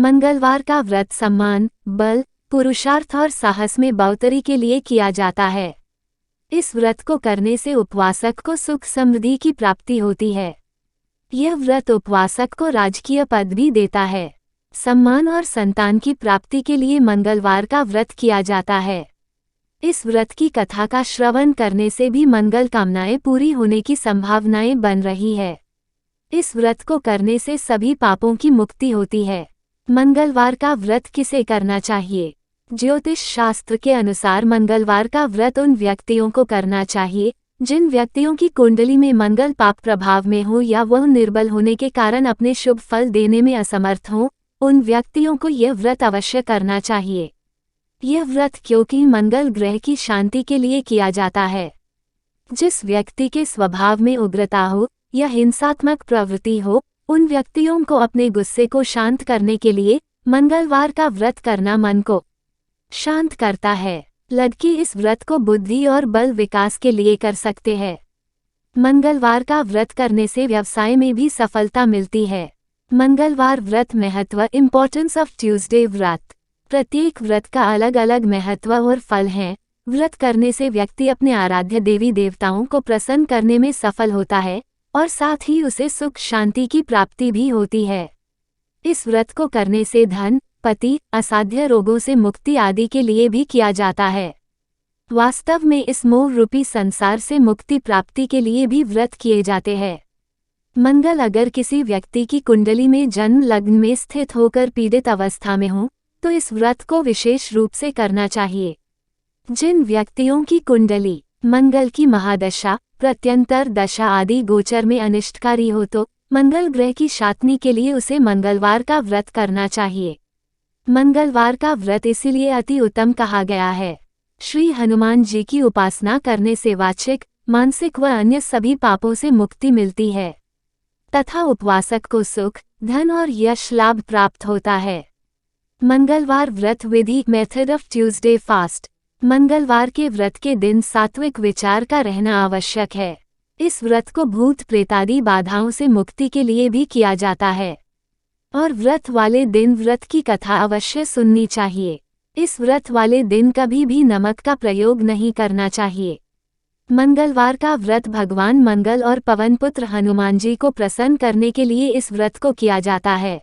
मंगलवार का व्रत सम्मान, बल, पुरुषार्थ और साहस में बढ़ोतरी के लिए किया जाता है। इस व्रत को करने से उपवासक को सुख समृद्धि की प्राप्ति होती है। यह व्रत उपवासक को राजकीय पद भी देता है। सम्मान और संतान की प्राप्ति के लिए मंगलवार का व्रत किया जाता है। इस व्रत की कथा का श्रवण करने से भी मंगल कामनाएं पूरी होने की संभावनाएं बन रही है। इस व्रत को करने से सभी पापों की मुक्ति होती है। मंगलवार का व्रत किसे करना चाहिए? ज्योतिष शास्त्र के अनुसार मंगलवार का व्रत उन व्यक्तियों को करना चाहिए जिन व्यक्तियों की कुंडली में मंगल पाप प्रभाव में हो या वह निर्बल होने के कारण अपने शुभ फल देने में असमर्थ हो। उन व्यक्तियों को यह व्रत अवश्य करना चाहिए। यह व्रत क्योंकि मंगल ग्रह की शांति के लिए किया जाता है। जिस व्यक्ति के स्वभाव में उग्रता हो या हिंसात्मक प्रवृत्ति हो, उन व्यक्तियों को अपने गुस्से को शांत करने के लिए मंगलवार का व्रत करना मन को शांत करता है। लड़की इस व्रत को बुद्धि और बल विकास के लिए कर सकते हैं। मंगलवार का व्रत करने से व्यवसाय में भी सफलता मिलती है। मंगलवार व्रत महत्व, इम्पोर्टेंस ऑफ ट्यूसडे व्रत। प्रत्येक व्रत का अलग अलग महत्व और फल हैं। व्रत करने से व्यक्ति अपने आराध्य देवी देवताओं को प्रसन्न करने में सफल होता है और साथ ही उसे सुख शांति की प्राप्ति भी होती है। इस व्रत को करने से धन, पति, असाध्य रोगों से मुक्ति आदि के लिए भी किया जाता है। वास्तव में इस मोह रूपी संसार से मुक्ति प्राप्ति के लिए भी व्रत किए जाते हैं। मंगल अगर किसी व्यक्ति की कुंडली में जन्म लग्न में स्थित होकर पीड़ित अवस्था में हो तो इस व्रत को विशेष रूप से करना चाहिए। जिन व्यक्तियों की कुंडली मंगल की महादशा, प्रत्यंतर दशा आदि गोचर में अनिष्टकारी हो तो मंगल ग्रह की शांति के लिए उसे मंगलवार का व्रत करना चाहिए। मंगलवार का व्रत इसीलिए अति उत्तम कहा गया है। श्री हनुमान जी की उपासना करने से वाचिक, मानसिक व अन्य सभी पापों से मुक्ति मिलती है तथा उपवासक को सुख, धन और यश लाभ प्राप्त होता है। मंगलवार व्रत विधि, मेथड ऑफ ट्यूसडे फास्ट। मंगलवार के व्रत के दिन सात्विक विचार का रहना आवश्यक है। इस व्रत को भूत प्रेतादि बाधाओं से मुक्ति के लिए भी किया जाता है और व्रत वाले दिन व्रत की कथा अवश्य सुननी चाहिए। इस व्रत वाले दिन कभी भी नमक का प्रयोग नहीं करना चाहिए। मंगलवार का व्रत भगवान मंगल और पवनपुत्र हनुमान जी को प्रसन्न करने के लिए इस व्रत को किया जाता है।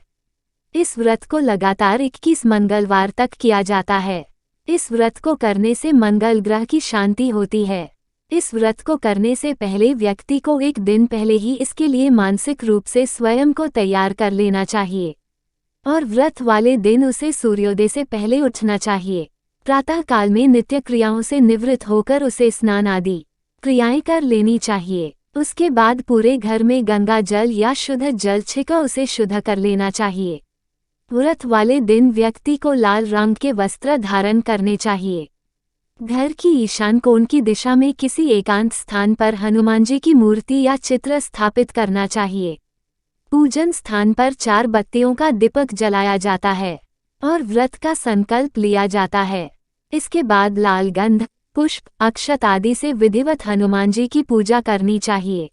इस व्रत को लगातार 21 मंगलवार तक किया जाता है। इस व्रत को करने से मंगल ग्रह की शांति होती है। इस व्रत को करने से पहले व्यक्ति को एक दिन पहले ही इसके लिए मानसिक रूप से स्वयं को तैयार कर लेना चाहिए और व्रत वाले दिन उसे सूर्योदय से पहले उठना चाहिए। प्रातः काल में नित्य क्रियाओं से निवृत्त होकर उसे स्नान आदि क्रियाएं कर लेनी चाहिए। उसके बाद पूरे घर में गंगा जल या शुद्ध जल छिड़क उसे शुद्ध कर लेना चाहिए। व्रत वाले दिन व्यक्ति को लाल रंग के वस्त्र धारण करने चाहिए। घर की ईशान कोण की दिशा में किसी एकांत स्थान पर हनुमान जी की मूर्ति या चित्र स्थापित करना चाहिए। पूजन स्थान पर 4 बत्तियों का दीपक जलाया जाता है और व्रत का संकल्प लिया जाता है। इसके बाद लाल गंध, पुष्प, अक्षत आदि से विधिवत हनुमान जी की पूजा करनी चाहिए।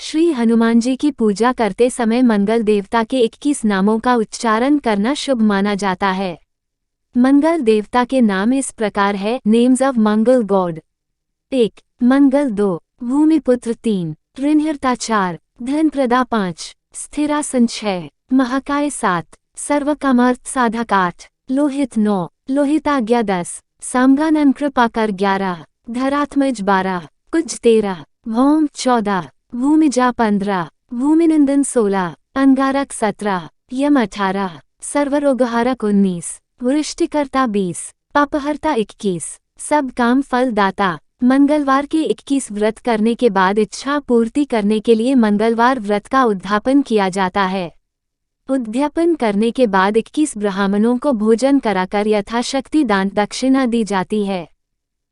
श्री हनुमान जी की पूजा करते समय मंगल देवता के 21 नामों का उच्चारण करना शुभ माना जाता है। मंगल देवता के नाम इस प्रकार है। Names of Mangal God: 1. मंगल 2, भूमिपुत्र 3, ऋणहर्ता 4, धनप्रदा 5, स्थिरासन 6, महाकाय 7, सर्वकामार्थ साधक 8, लोहित 9, लोहिताज्ञा 10, सामगानन कृपाकर 11, धरात्मज 12, कुज 13, भौम 14, भूमिजा 15, भूमिनंदन 16, अंगारक 17, यम 18, सर्वरोगहारक 19, वृष्टिकर्ता 20, पापहर्ता 21, सब काम फल दाता। मंगलवार के 21 व्रत करने के बाद इच्छा पूर्ति करने के लिए मंगलवार व्रत का उद्यापन किया जाता है। उद्यापन करने के बाद 21 ब्राह्मणों को भोजन कराकर यथाशक्ति दान दक्षिणा दी जाती है।